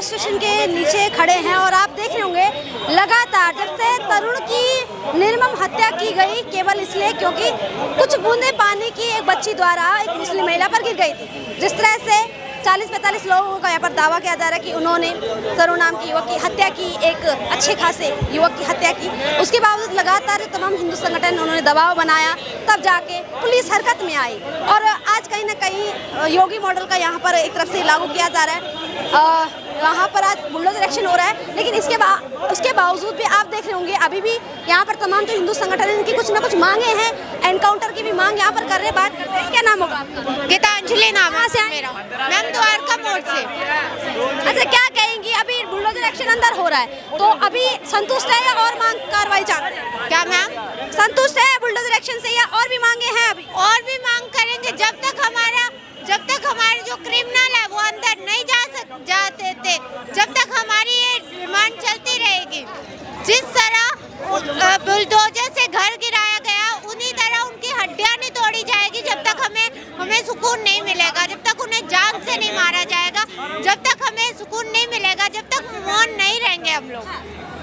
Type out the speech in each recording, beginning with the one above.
Station के नीचे खड़े हैं और आप देख रहे होंगे लगातार जब से तरुण की निर्मम हत्या की गई केवल इसलिए क्योंकि कुछ बूंदे पानी की एक बच्ची द्वारा एक मुस्लिम महिला पर गिर गई थी। जिस तरह से 40-45 लोगों का यहाँ पर दावा किया जा रहा है कि उन्होंने तरुण नाम के युवक की हत्या की, एक अच्छे खासे युवक की हत्या की। उसके बावजूद लगातार तमाम हिंदू संगठन उन्होंने दबाव बनाया, तब जाके पुलिस हरकत में आई और आज कहीं ना कहीं योगी मॉडल का यहाँ पर एक तरफ से लागू किया जा रहा है। यहाँ पर आज बुलडोजर एक्शन हो रहा है, लेकिन उसके बावजूद भी आप देख रहे होंगे अभी भी यहाँ पर तमाम जो हिंदू संगठन है इनकी कुछ ना कुछ मांगे हैं, एनकाउंटर की भी मांग यहाँ पर कर रहे हैं। बात करते हैं, क्या नाम होगा आपका? गीतांजलि नाम है से मेरा, मैम द्वारका मोड़ से। अच्छा, क्या कहेंगी? अभी बुलडोजर एक्शन अंदर हो रहा है तो अभी संतुष्ट है या और मांग कार्रवाई चाहते हैं? क्या मैम? संतुष्ट है बुलडोजर एक्शन से या और भी मांगे हैं? अभी और भी मांग करेंगे जब तक हमारे जो क्रिमिनल है वो अंदर नहीं जाते थे, जब तक हमारी ये डिमांड चलती रहेगी। जिस तरह बुलडोजर से घर गिराया गया उन्हीं तरह उनकी हड्डियां नहीं तोड़ी जाएगी जब तक हमें सुकून नहीं मिलेगा, जब तक उन्हें जान से नहीं मारा जाएगा, जब तक हमें सुकून नहीं मिलेगा, जब तक मौन नहीं रहेंगे हम लोग।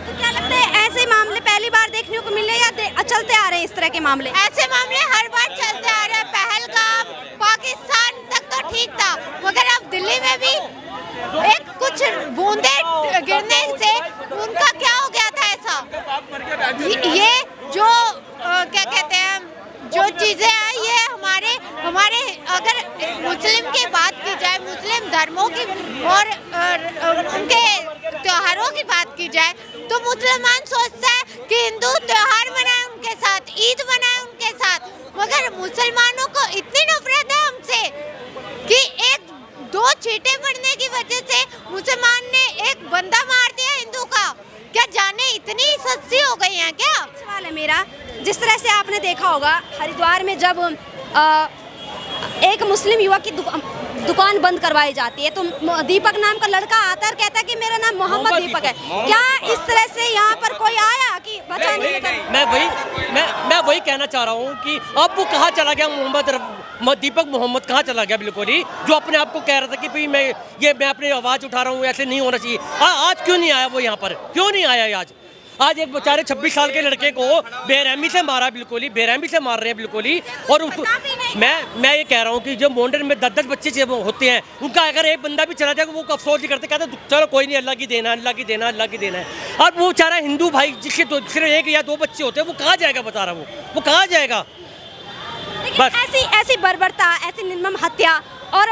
तो क्या लगता है ऐसे मामले पहली बार देखने को मिले या चलते आ रहे हैं इस तरह के मामले? ऐसे मामले हर बार चलते आ रहे हैं। पहलगाम पाकिस्तान तक तो ठीक था, मगर अब दिल्ली में भी एक कुछ बूंदे गिरने से उनका क्या हो गया था ऐसा। ये जो क्या कहते हैं जो चीजें हैं ये हमारे अगर मुस्लिम की बात की जाए, मुस्लिम धर्मों की और उनके त्योहारों की बात की जाए तो मुसलमान सोचता है कि हिंदू त्योहार मनाए उनके साथ, ईद मनाए उनके साथ, मगर मुसलमानों को इतनी नफरत है हमसे कि एक दो छींटे पड़ने की वजह से मुसलमान ने एक बंदा मार दिया हिंदू का। क्या जाने इतनी सस्ती हो गई हैं क्या? सवाल है मेरा, जिस तरह से आपने देखा होगा हरिद्वार में जब एक मुस्लिम युवक की दुकान बंद करवाई जाती है तो दीपक नाम का लड़का आता है और कहता है कि मेरा नाम मोहम्मद दीपक है। क्या इस तरह से यहाँ पर कोई आया कि बचाने के लिए? मैं वही कहना चाह रहा हूँ कि अब वो कहाँ चला गया दीपक मोहम्मद कहाँ चला गया? बिल्कुल ही जो अपने आप को कह रहा था कि भाई मैं अपनी आवाज़ उठा रहा हूँ, ऐसे नहीं होना चाहिए। आज क्यों नहीं आया वो यहाँ पर? क्यों नहीं आया आज एक बेचारे 26 साल के लड़के को बेरहमी से मारा, बिल्कुल ही बेरहमी से मार रहे हैं बिल्कुल ही। और मैं ये कह रहा हूँ कि जो मॉडर्न में 10-10 बच्चे होते हैं उनका अगर एक बंदा भी चला जाए वो अफसोस नहीं करते, कहते चलो कोई नहीं, अल्लाह की देना, अल्लाह की देना, अल्लाह की देना है। और वो बेचारा हिंदू भाई जिसके सिर्फ एक या दो बच्चे होते हैं वो कहाँ जाएगा? बता रहा वो कहाँ जाएगा? बस ऐसी बर्बरता, ऐसी निर्मम हत्या और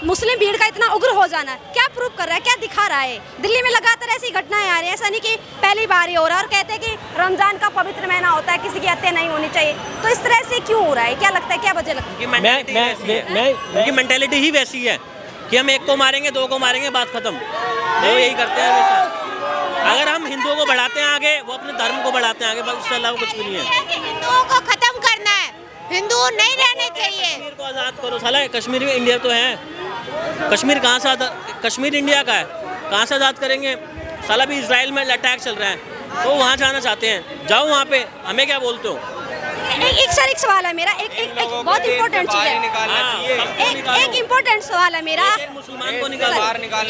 मुस्लिम भीड़ का इतना उग्र हो जाना क्या प्रूव कर रहा है, क्या दिखा रहा है? दिल्ली में लगातार ऐसी घटनाएं आ रही है, ऐसा नहीं कि पहली बार ही हो रहा है। और कहते हैं कि रमजान का पवित्र महीना होता है, किसी की हत्या नहीं होनी चाहिए, तो इस तरह से क्यों हो रहा है? क्या लगता है, क्या वजह लगती है? उनकी मेंटेलिटी ही वैसी है कि हम एक को मारेंगे, दो को मारेंगे, बात खत्म। वो यही करते हैं हमेशा। अगर हम हिंदुओं को बढ़ाते हैं आगे, वो अपने धर्म को बढ़ाते हैं आगे, बस उससे अलावा कुछ भी नहीं है। हिंदुओं को खत्म करना है, हिंदू नहीं रहने चाहिए। कश्मीर को आज़ाद करो साला, कश्मीर में इंडिया तो है। कश्मीर कहाँ से कश्मीर इंडिया का है, कहाँ से आज़ाद करेंगे? साला भी इजराइल में अटैक चल रहा है तो वहाँ जाना चाहते हैं, जाओ वहाँ पे, हमें क्या बोलते हो? एक सवाल है मेरा, एक बहुत इम्पोर्टेंट चीज़ है, एक इम्पोर्टेंट सवाल है मेरा, मुसलमान को निकाल,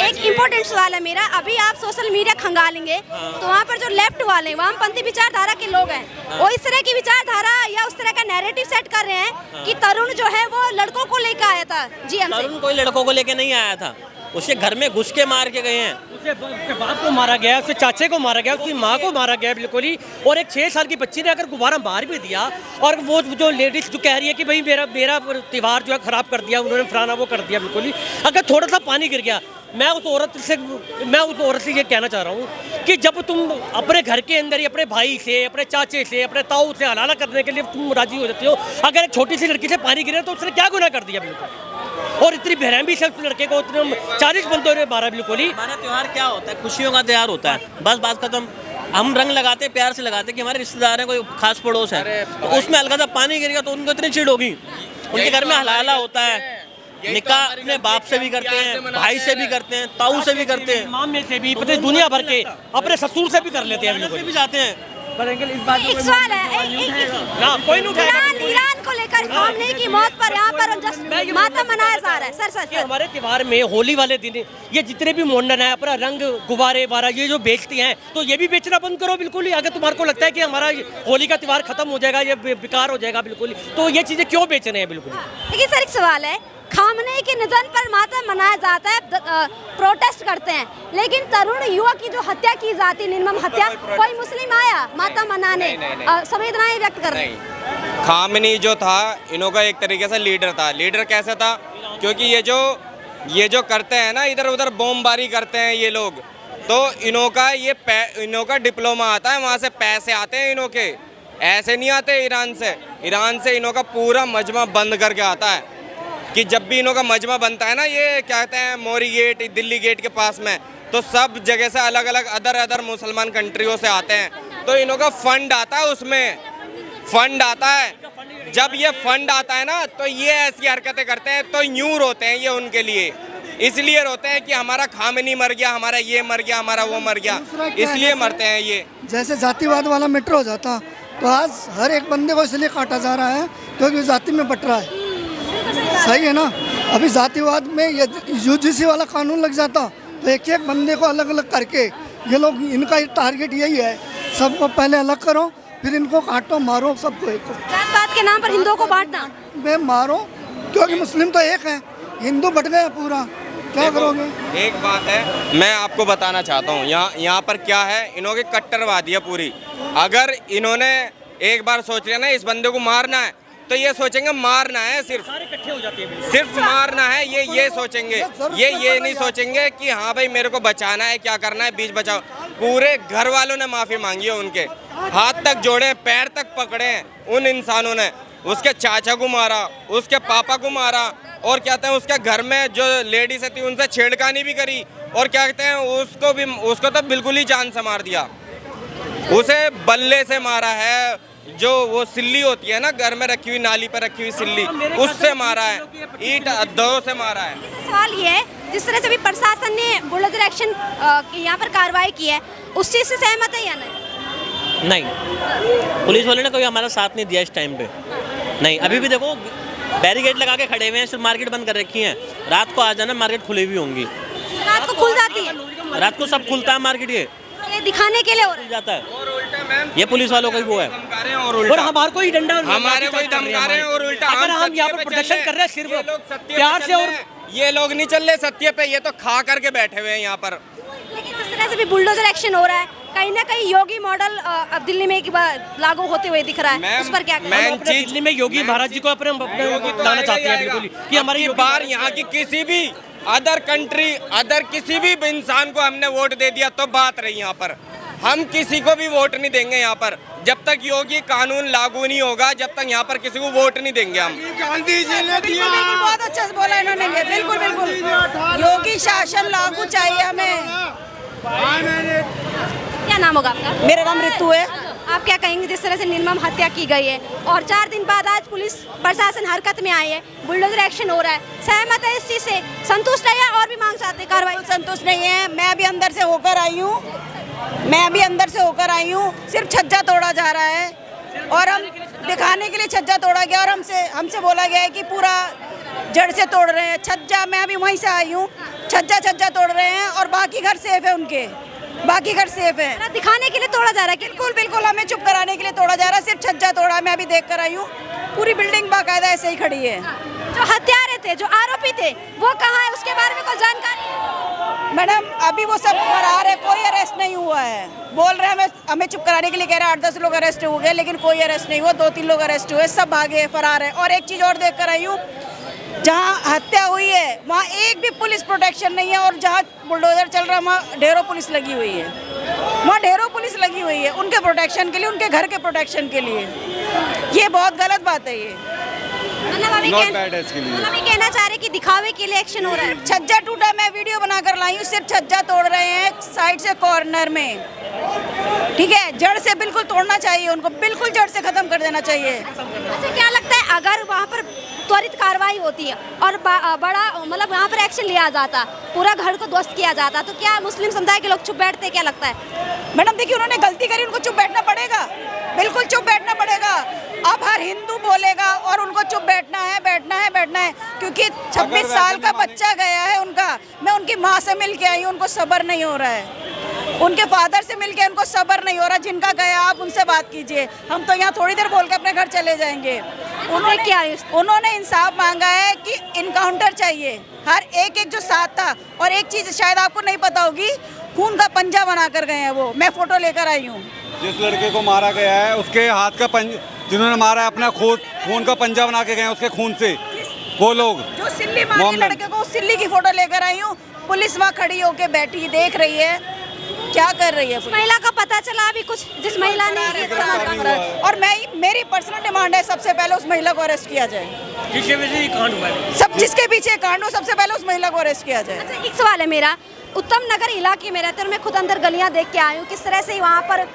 एक इम्पोर्टेंट सवाल है मेरा। अभी आप सोशल मीडिया खंगालेंगे तो वहाँ पर जो लेफ्ट वाले वामपंथी विचारधारा के लोग हैं वो इस तरह की विचारधारा या उस तरह का नैरेटिव सेट कर रहे हैं कि तरुण जो है वो लड़कों को लेकर आया था। जी हमसे तरुण कोई लड़कों को लेके नहीं आया था, उसके घर में घुस के मार के गए हैं। उसके बाप को मारा गया, उसके चाचे को मारा गया, उसकी माँ को मारा गया बिल्कुल ही। और एक 6 साल की बच्ची ने अगर गुब्बारा मार भी दिया और वो जो लेडीज जो कह रही है कि भाई मेरा त्यौहार जो है ख़राब कर दिया उन्होंने, फलाना वो कर दिया, बिल्कुल ही अगर थोड़ा सा पानी गिर गया, मैं उस औरत से ये कहना चाह रहा हूँ कि जब तुम अपने घर के अंदर ही अपने भाई से, अपने चाचे से, अपने ताऊ से हलाला करने के लिए तुम राजी हो जाते हो, अगर एक छोटी सी लड़की से पानी गिरे तो उसने क्या गुनाह कर दिया बिल्कुल? और इतनी बेरहमी से उस लड़के को इतने 40 बंदों ने मारा बिल्कुल ही। हमारा त्यौहार क्या होता है? खुशियों का त्यौहार होता है, बस बात खत्म। हम रंग लगाते हैं, प्यार से लगाते हैं कि हमारे रिश्तेदार हैं, कोई खास पड़ोस है, तो उसमें हल्का सा पानी गिर गया तो उनको इतनी चिढ़ होगी। उनके घर में हलाला होता है, निकाह अपने बाप से भी करते हैं, भाई से भी करते हैं, ताऊ से भी करते हैं, मामे से भी, दुनिया भर के अपने ससुर से भी कर लेते हैं, भी जाते हैं। करेंगे इस बात एक सवाल है, कोई नहीं उठाएगा। ईरान को लेकर खामनेई की मौत पर यहाँ पर मातम मनाया जा रहा है। सर हमारे त्योहार में होली वाले दिन ये जितने भी मोंडन है अपना रंग गुब्बारे वारा ये जो बेचते हैं तो ये भी बेचना बंद करो बिल्कुल ही। अगर तुम्हारे को लगता है कि हमारा होली का त्योहार खत्म हो जाएगा, ये बेकार हो जाएगा बिल्कुल ही, तो ये चीजें क्यों बेच रहे हैं बिल्कुल। देखिए सर, एक सवाल है, खामनेई के निधन पर मातम मनाया जाता है, प्रोटेस्ट करते हैं, लेकिन तरुण युवक की जो हत्या की जाती, निर्मम हत्या, कोई मुस्लिम आया मातम मनाने, संवेदनाएं व्यक्त करने? खामनेई जो था इन्हों का एक तरीके से लीडर था। लीडर कैसे था? क्योंकि ये जो करते हैं ना, इधर उधर बमबारी करते हैं ये लोग, तो इन्हों का डिप्लोमा आता है, वहाँ से पैसे आते हैं इन्हों के, ऐसे नहीं आते ईरान से इन्हों का पूरा मजमा बंद करके आता है। कि जब भी इन्हों का मजमा बनता है ना, ये क्या कहते हैं मोरी गेट, दिल्ली गेट के पास में, तो सब जगह से अलग अलग अदर मुसलमान कंट्रियों से आते हैं, तो इन्हों का फंड आता है, उसमें फंड आता है। जब ये फंड आता है ना, तो ये ऐसी हरकतें करते हैं, तो यूं रोते हैं ये उनके लिए, इसलिए रोते हैं कि हमारा खामनेई मर गया, हमारा ये मर गया, हमारा वो मर गया, इसलिए मरते हैं ये। जैसे जातिवाद वाला मेट्रो हो जाता तो आज हर एक बंदे को इसलिए काटा जा रहा है क्योंकि जाति में बट रहा है। सही है ना? अभी जातिवाद में यूजीसी वाला कानून लग जाता तो एक एक बंदे को अलग अलग करके, ये लोग इनका टारगेट यही है, सबको पहले अलग करो, फिर इनको काटो, मारो सबको एक को। जात-पात के नाम पर हिंदुओं को बांटना? मैं मारो, क्योंकि मुस्लिम तो एक है, हिंदू बट गया पूरा, क्या करोगे? एक बात है, मैं आपको बताना चाहता हूँ, यहाँ पर क्या है, इन्हों की कट्टरवादी है पूरी। अगर इन्होंने एक बार सोच लिया ना इस बंदे को मारना है, तो ये सोचेंगे मारना है, सिर्फ मारना है, ये सोचेंगे, ये नहीं सोचेंगे कि हाँ भाई मेरे को बचाना है, क्या करना है, बीच बचाओ। पूरे घर वालों ने माफ़ी मांगी है, उनके हाथ तक जोड़े, पैर तक पकड़े हैं उन इंसानों ने। उसके चाचा को मारा, उसके पापा को मारा, और क्या कहते हैं उसके घर में जो लेडीज थी उनसे छेड़खानी भी करी, और क्या कहते हैं उसको तो बिल्कुल ही जान से मार दिया। उसे बल्ले से मारा है, जो वो सिल्ली होती है ना घर में रखी हुई, नाली पर रखी हुई सिल्ली, उससे मारा है, ईंट अद्दों से मारा है। सवाल ये है, जिस तरह से भी प्रशासन ने बुलडोजर एक्शन यहाँ पर कार्रवाई की है, उस चीज़ से सहमत है या नहीं? नहीं, पुलिस वाले ने कोई हमारा साथ नहीं दिया इस टाइम पे। नहीं, अभी भी देखो बैरिकेड लगा के खड़े हुए हैं, सिर्फ मार्केट बंद कर रखी है। रात को आ जाना, मार्केट खुली हुई होंगी, रात को खुल जाती है, रात को सब खुलता है मार्केट, ये दिखाने के लिए हो जाता है। ये पुलिस वालों का ही वो है, और हमारे को ही डंडा, हमारे को ही धमका रहे हैं, और उल्टा अगर हम यहाँ पर प्रदर्शन कर रहे हैं सिर्फ प्यार से, और ये लोग नहीं चल रहे सत्य पे, ये तो खा करके बैठे हुए हैं यहाँ पर। लेकिन जिस तरह से भी बुलडोजर एक्शन हो रहा है, कहीं ना कहीं योगी मॉडल अब दिल्ली में लागू होते हुए दिख रहा है, उस पर क्या मैं दिल्ली में योगी महाराज जी को अपने लाना चाहते हैं बिल्कुल कि हमारी बार यहाँ की किसी भी अदर कंट्री, अदर किसी भी इंसान को हमने वोट दे दिया तो बात रही। यहाँ पर हम किसी को भी वोट नहीं देंगे, यहाँ पर जब तक योगी कानून लागू नहीं होगा, जब तक यहाँ पर किसी को वोट नहीं देंगे हम। गांधी जी ने दिया, बहुत अच्छा से बोला इन्होंने, बिल्कुल बिल्कुल योगी शासन लागू चाहिए हमें। क्या नाम होगा आपका? मेरा नाम ऋतु है। आप क्या कहेंगे जिस तरह से निर्मम हत्या की गई है और 4 दिन बाद आज पुलिस प्रशासन हरकत में आई है, बुलडोजर एक्शन हो रहा है, सहमत है इस चीज़ से? संतुष्ट है या और भी मांग चाहते हैं कार्रवाई? संतुष्ट नहीं है, मैं अभी अंदर से होकर आई हूँ, सिर्फ छज्जा तोड़ा जा रहा है और हम दिखाने के लिए छज्जा तोड़ा गया, और हमसे बोला गया है कि पूरा जड़ से तोड़ रहे हैं छज्जा। मैं अभी वहीं से आई हूँ, छज्जा तोड़ रहे हैं और बाकी घर सेफ है, उनके बाकी घर सेफ है। दिखाने के लिए तोड़ा जा रहा है? बिल्कुल हमें चुप कराने के लिए तोड़ा जा रहा है, सिर्फ छज्जा तोड़ा। मैं अभी देख कर आई हूँ, पूरी बिल्डिंग बाकायदा ऐसे ही खड़ी है। जो हत्यारे थे, जो आरोपी थे, वो कहाँ है, उसके बारे में कोई जानकारी है? मैडम अभी वो सब फरार है, कोई अरेस्ट नहीं हुआ है। बोल रहे हैं हमें चुप कराने के लिए, कह रहे हैं 8-10 लोग अरेस्ट हो गए, लेकिन कोई अरेस्ट नहीं हुआ। 2-3 लोग अरेस्ट हुए, सब भागे, फरार है। और एक चीज़ और देख कर आई हूँ, जहाँ हत्या हुई है वहाँ एक भी पुलिस प्रोटेक्शन नहीं है, और जहाँ बुलडोजर चल रहा है वहाँ ढेरों पुलिस लगी हुई है, उनके प्रोटेक्शन के लिए, उनके घर के प्रोटेक्शन के लिए। ये बहुत गलत बात है। ये मतलब अभी कहना चाह रहे कि दिखावे के लिए एक्शन हो रहा है। छज्जा टूटा, मैं वीडियो बनाकर लाई हूँ, सिर्फ छज्जा तोड़ रहे हैं साइड से, कॉर्नर में। ठीक है, जड़ से बिल्कुल तोड़ना चाहिए उनको, बिल्कुल जड़ से खत्म कर देना चाहिए। अच्छा, क्या लगता है अगर वहाँ पर त्वरित कार्रवाई होती है और बड़ा मतलब वहाँ पर एक्शन लिया जाता, पूरा घर को ध्वस्त किया जाता, तो क्या मुस्लिम समुदाय के लोग चुप बैठते? क्या लगता है? मैडम देखिए, उन्होंने गलती करी, उनको चुप बैठना पड़ेगा, बिल्कुल चुप बैठना पड़ेगा। अब हर हिंदू बोलेगा और उनको चुप बैठना है, बैठना है, बैठना है, क्योंकि 26 साल का बच्चा गया है उनका। मैं उनकी माँ से मिल के आई हूँ, उनको सब्र नहीं हो रहा है। उनके फादर से मिल के उनको सब्र नहीं हो रहा। जिनका गया आप उनसे बात कीजिए, हम तो यहाँ थोड़ी देर बोल के अपने घर चले जाएंगे। उन्होंने इंसाफ मांगा है कि इनकाउंटर चाहिए, हर एक जो साथ था। और एक चीज़ शायद आपको नहीं पता होगी, खून का पंजा बना कर गए हैं वो, मैं फोटो लेकर आई हूँ। जिस लड़के को मारा गया है उसके हाथ का जिन्होंने मारा है अपना खून का पंजा बना के गए हैं उसके खून से, वो लोग जो सिल्ली मारी लड़के को, उस सिल्ली की फोटो लेकर आई हूँ। पुलिस वहाँ खड़ी होके बैठी देख रही है, क्या कर रही है। महिला का पता चला अभी कुछ, जिस महिला ने और मेरी पर्सनल डिमांड है, सबसे पहले उस महिला को अरेस्ट किया जाए। जिसके पीछे कांड हुआ है, सब जिसके पीछे कांड हो, सबसे पहले उस महिला को अरेस्ट किया जाए। अच्छा, एक सवाल है मेरा, उत्तम नगर इलाके में रहते हैं और मैं खुद अंदर गलियां देख के आई हूँ, किस तरह से वहाँ पर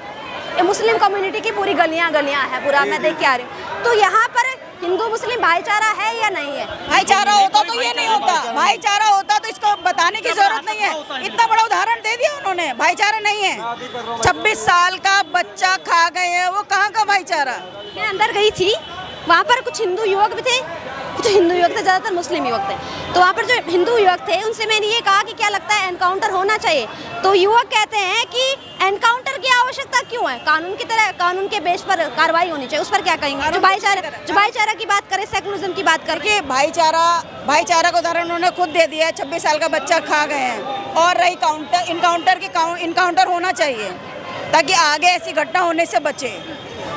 मुस्लिम कम्युनिटी की पूरी गलियां हैं, पूरा मैं देख के आ रही हूँ। तो यहाँ पर हिंदू मुस्लिम भाईचारा है या नहीं है? भाईचारा होता तो ये नहीं होता, भाईचारा होता तो इसको बताने की जरूरत नहीं है। इतना बड़ा उदाहरण दे दिया उन्होंने, भाईचारा नहीं है। 26 साल का बच्चा खा गए हैं, वो कहाँ का भाईचारा। मैं अंदर गई थी, वहाँ पर कुछ हिंदू युवक भी थे, कुछ हिंदू युवक थे, ज़्यादातर मुस्लिम युवक थे। तो वहाँ पर जो हिंदू युवक थे उनसे मैंने ये कहा कि क्या लगता है एनकाउंटर होना चाहिए? तो युवक कहते हैं कि एनकाउंटर की आवश्यकता क्यों है, कानून की तरह, कानून के बेस पर कार्रवाई होनी चाहिए। उस पर क्या कहेंगे? जो भाईचारा की बात करें, सेकुलरिज्म की बात करके, भाईचारा का उदाहरण उन्होंने खुद दे दिया है। 26 साल का बच्चा खा गए हैं। और रही इनकाउंटर होना चाहिए ताकि आगे ऐसी घटना होने से बचे।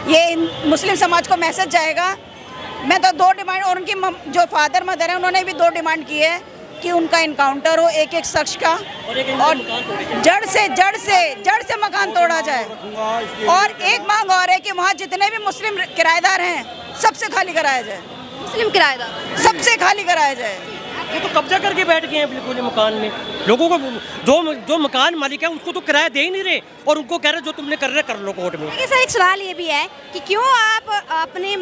ये मुस्लिम समाज को मैसेज जाएगा। मैं तो 2 डिमांड, और उनकी जो फादर मदर है उन्होंने भी 2 डिमांड की है कि उनका इनकाउंटर हो, एक शख्स का, और जड़ से मकान तोड़ा जाए। और एक मांग और है कि वहाँ जितने भी मुस्लिम किराएदार हैं सबसे खाली कराया जाए, मुस्लिम किराएदार सबसे खाली कराया जाए। ये तो कब्जा करके बैठ गए हैं बिल्कुल ही मकान में। लोगों को जो मकान मालिक है उसको तो किराया दे ही नहीं रहे, और उनको कह रहे जो तुमने कर रहे कर लो कोर्ट में। सर एक सवाल ये भी है कि क्यों आप अपने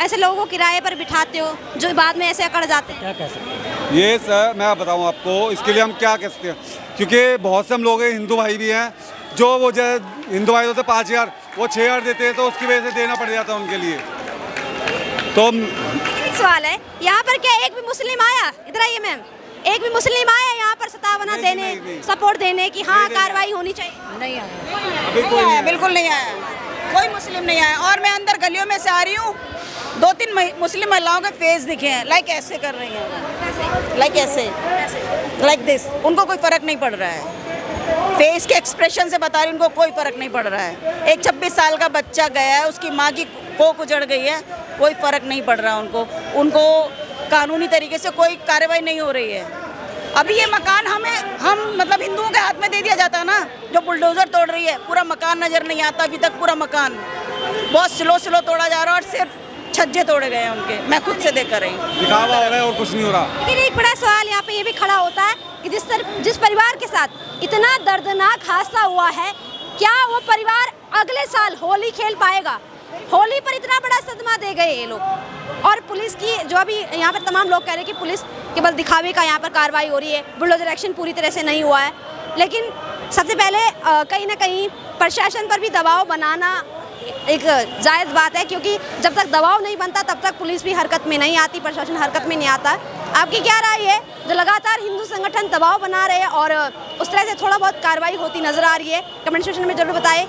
ऐसे लोगों को किराए पर बिठाते हो जो बाद में ऐसे अकड़ जाते हैं? क्या कह सकते हैं? ये सर मैं बताऊं आपको, इसके लिए हम क्या कह सकते हैं, क्योंकि बहुत से हम लोग हिंदू भाई भी हैं जो वो हिंदू भाई होते 5000, वो 6000 देते हैं, तो उसकी वजह से देना पड़ जाता है उनके लिए। तो सवाल है, यहाँ पर क्या एक भी मुस्लिम आया? इधर आइए मैम, एक भी मुस्लिम आया यहाँ पर सतावना देने, सपोर्ट देने की हाँ कार्रवाई होनी चाहिए? नहीं आया, बिल्कुल नहीं आया, कोई मुस्लिम नहीं आया। और मैं अंदर गलियों में से आ रही हूँ, 2-3 मुस्लिम महिलाओं के फेस दिखे हैं, लाइक ऐसे कर रही हैं, लाइक ऐसे, लाइक दिस। उनको कोई फर्क नहीं पड़ रहा है, फेस के एक्सप्रेशन से बता रही हूँ, उनको कोई फर्क नहीं पड़ रहा है। एक 26 साल का बच्चा गया है, उसकी माँ की कोख उजड़ गई है, कोई फर्क नहीं पड़ रहा उनको कानूनी तरीके से कोई कार्रवाई नहीं हो रही है। अभी ये मकान हम मतलब हिंदुओं के हाथ में दे दिया जाता है ना, जो बुलडोजर तोड़ रही है, पूरा मकान नजर नहीं आता अभी तक। पूरा मकान बहुत स्लो तोड़ा जा रहा है और सिर्फ छज्जे तोड़े गए हैं उनके। मैं खुद से देख कर रही हूँ, दिखावा हो रहा है और कुछ नहीं हो रहा। लेकिन एक बड़ा सवाल यहाँ पे ये भी खड़ा होता है कि जिस परिवार के साथ इतना दर्दनाक हादसा हुआ है, क्या वो परिवार अगले साल होली खेल पाएगा? होली पर इतना बड़ा सदमा दे गए ये लोग। और पुलिस की जो अभी यहाँ पर तमाम लोग कह रहे हैं कि पुलिस केवल दिखावे का यहाँ पर कार्रवाई हो रही है, बुलडोजर एक्शन पूरी तरह से नहीं हुआ है। लेकिन सबसे पहले कहीं ना कहीं प्रशासन पर भी दबाव बनाना एक जायज़ बात है, क्योंकि जब तक दबाव नहीं बनता तब तक पुलिस भी हरकत में नहीं आती, प्रशासन हरकत में नहीं आता। आपकी क्या राय है? जो लगातार हिंदू संगठन दबाव बना रहे हैं और उस तरह से थोड़ा बहुत कार्रवाई होती नजर आ रही है, कमेंट सेक्शन में जरूर बताएं।